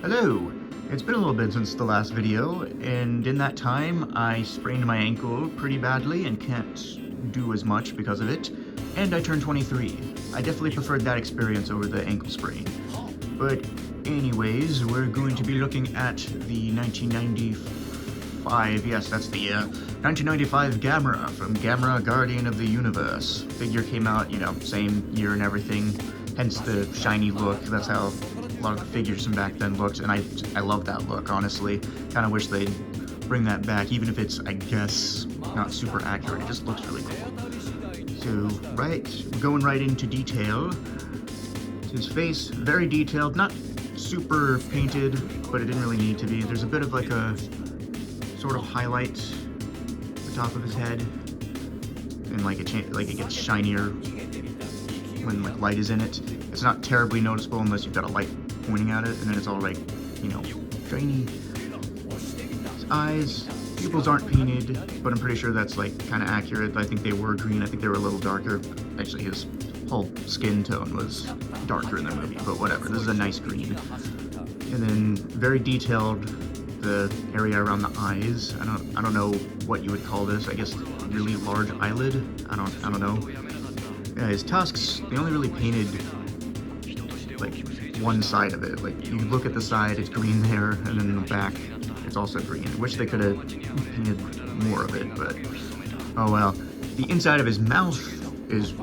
Hello! It's been a little bit since the last video, and in that time I sprained my ankle pretty badly and can't do as much because of it, and I turned 23. I definitely preferred that experience over the ankle sprain. But anyways, we're going to be looking at the 1995, yes, that's the 1995 Gamera from Gamera Guardian of the Universe. Figure came out, you know, same year and everything, hence the shiny look. That's how a lot of the figures from back then looked, and I love that look, honestly. Kind of wish they'd bring that back, even if it's, I guess, not super accurate. It just looks really cool. So, right, going right into detail. His face, very detailed, not super painted, but it didn't really need to be. There's a bit of like a sort of highlight at the top of his head, and like it gets shinier when like light is in it. It's not terribly noticeable unless you've got a light pointing at it, and then it's all like, you know, shiny. His eyes, pupils aren't painted, but I'm pretty sure that's like kind of accurate. I think they were green. I think they were a little darker. Actually, his whole skin tone was darker in the movie, but whatever. This is a nice green. And then very detailed, the area around the eyes. I don't know what you would call this. I guess really large eyelid. I don't know. Yeah, his tusks, they only really painted like one side of it. Like you look at the side, it's green there, and then in the back, it's also green. I wish they could have painted more of it, but oh well. The inside of his mouth is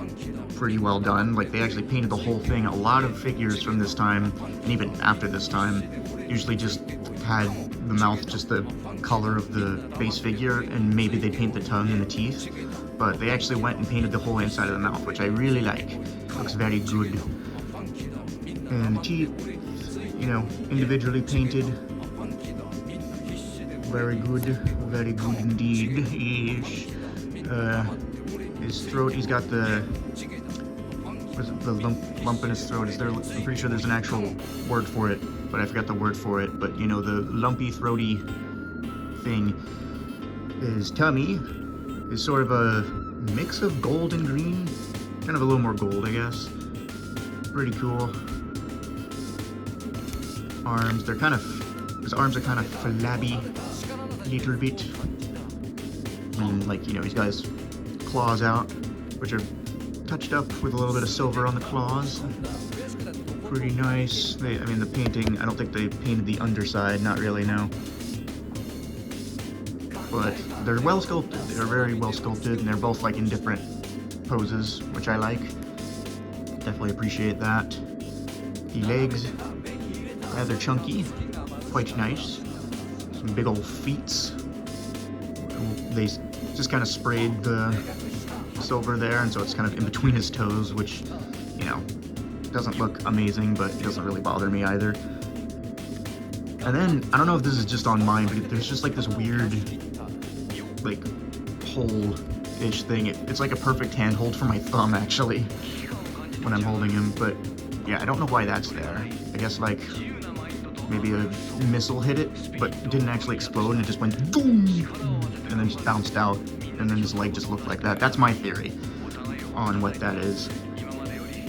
pretty well done. Like they actually painted the whole thing. A lot of figures from this time, and even after this time, usually just had the mouth just the color of the base figure, and maybe they paint the tongue and the teeth, but they actually went and painted the whole inside of the mouth, which I really like. It looks very good. And the teeth, you know, individually painted. Very good indeed. His throat, he's got the lump in his throat. I'm pretty sure there's an actual word for it, but I forgot the word for it. But you know, the lumpy, throaty thing. His tummy is sort of a mix of gold and green, kind of a little more gold, I guess. Pretty cool. Arms, his arms are kind of flabby, a little bit. And like, you know, he's got his claws out, which are touched up with a little bit of silver on the claws. Pretty nice. I mean, the painting, I don't think they painted the underside, not really, no. But they're well sculpted. They're very well sculpted, and they're both like in different poses, which I like. Definitely appreciate that. The legs, rather chunky, quite nice. Some big old feet. They just kind of sprayed the silver there, and so it's kind of in between his toes, which, you know, doesn't look amazing, but it doesn't really bother me either. And then, I don't know if this is just on mine, but there's just like this weird, like, hole-ish thing. It's like a perfect handhold for my thumb, actually, when I'm holding him, but yeah, I don't know why that's there. I guess, like, maybe a missile hit it, but it didn't actually explode, and it just went boom, and then just bounced out, and then his leg just looked like that. That's my theory on what that is.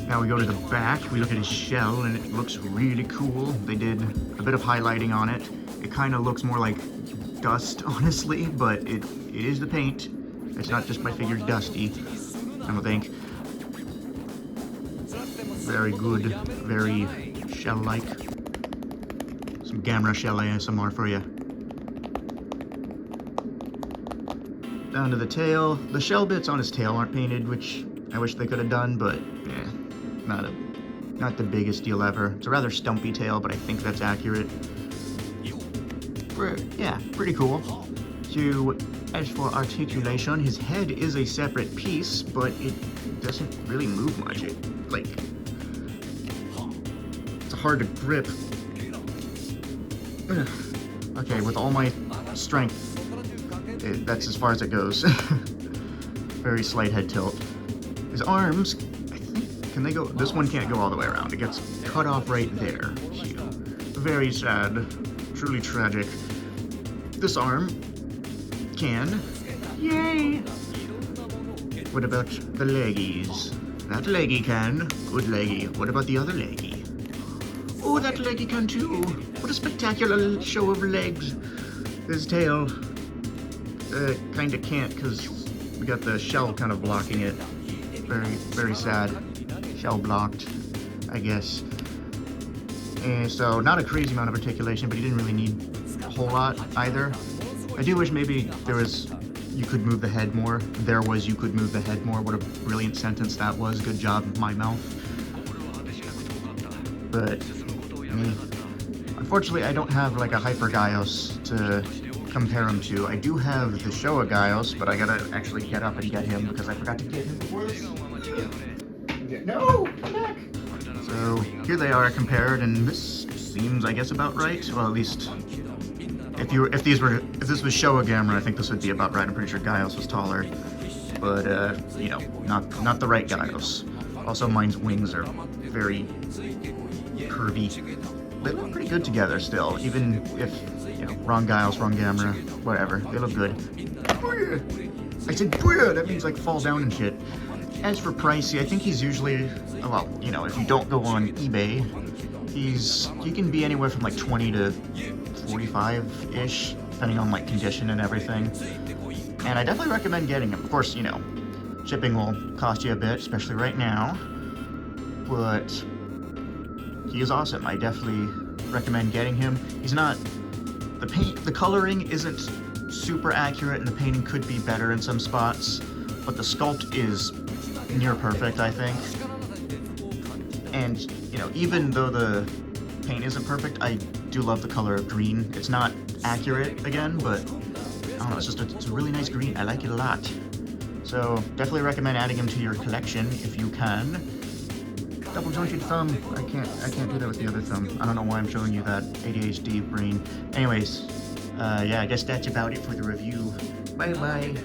Now we go to the back, we look at his shell, and it looks really cool. They did a bit of highlighting on it. It kind of looks more like dust, honestly, but it is the paint. It's not just my figure's dusty, I don't think. Very good, very shell-like. Some Gamera shell ASMR for you. Down to the tail. The shell bits on his tail aren't painted, which I wish they could have done, but yeah, not the biggest deal ever. It's a rather stumpy tail, but I think that's accurate. Yeah, pretty cool. So, as for articulation, his head is a separate piece, but it doesn't really move much. It's hard to grip. Okay, with all my strength, that's as far as it goes. Very slight head tilt. His arms, I think, can they go? This one can't go all the way around. It gets cut off right there. Very sad. Truly tragic. This arm can. Yay! What about the leggies? That leggy can. Good leggy. What about the other leggy? Oh, that leggy can too. What a spectacular show of legs. His tail, kinda can't because we got the shell kind of blocking it. Very, very sad. Shell blocked, I guess. And so, not a crazy amount of articulation, but he didn't really need a whole lot either. I do wish maybe there was, you could move the head more. You could move the head more. What a brilliant sentence that was. Good job, my mouth. But, unfortunately, I don't have like a Hyper Gaios to compare him to. I do have the Showa Gaios, but I gotta actually get up and get him because I forgot to get him before this. No, come back. So here they are compared, and this seems, I guess, about right. Well, at least if this was Showa Gamera, I think this would be about right. I'm pretty sure Gaios was taller, but you know, not the right Gaios. Also, mine's wings are very curvy. They look pretty good together still, even if, you know, wrong Gaios, wrong Gamera, whatever. They look good. I said booyah! That means like fall down and shit. As for pricey, I think he's usually, well, you know, if you don't go on eBay, he can be anywhere from like 20 to 45-ish, depending on like condition and everything. And I definitely recommend getting him. Of course, you know, shipping will cost you a bit, especially right now, but he is awesome. I definitely recommend getting him. He's not, the coloring isn't super accurate, and the painting could be better in some spots, but the sculpt is near perfect, I think. And, you know, even though the paint isn't perfect, I do love the color of green. It's not accurate, again, but I don't know, it's a really nice green. I like it a lot. So, definitely recommend adding him to your collection if you can. Double jointed thumb. I can't do that with the other thumb. I don't know why I'm showing you that. ADHD brain. Anyways, yeah, I guess that's about it for the review. Bye-bye.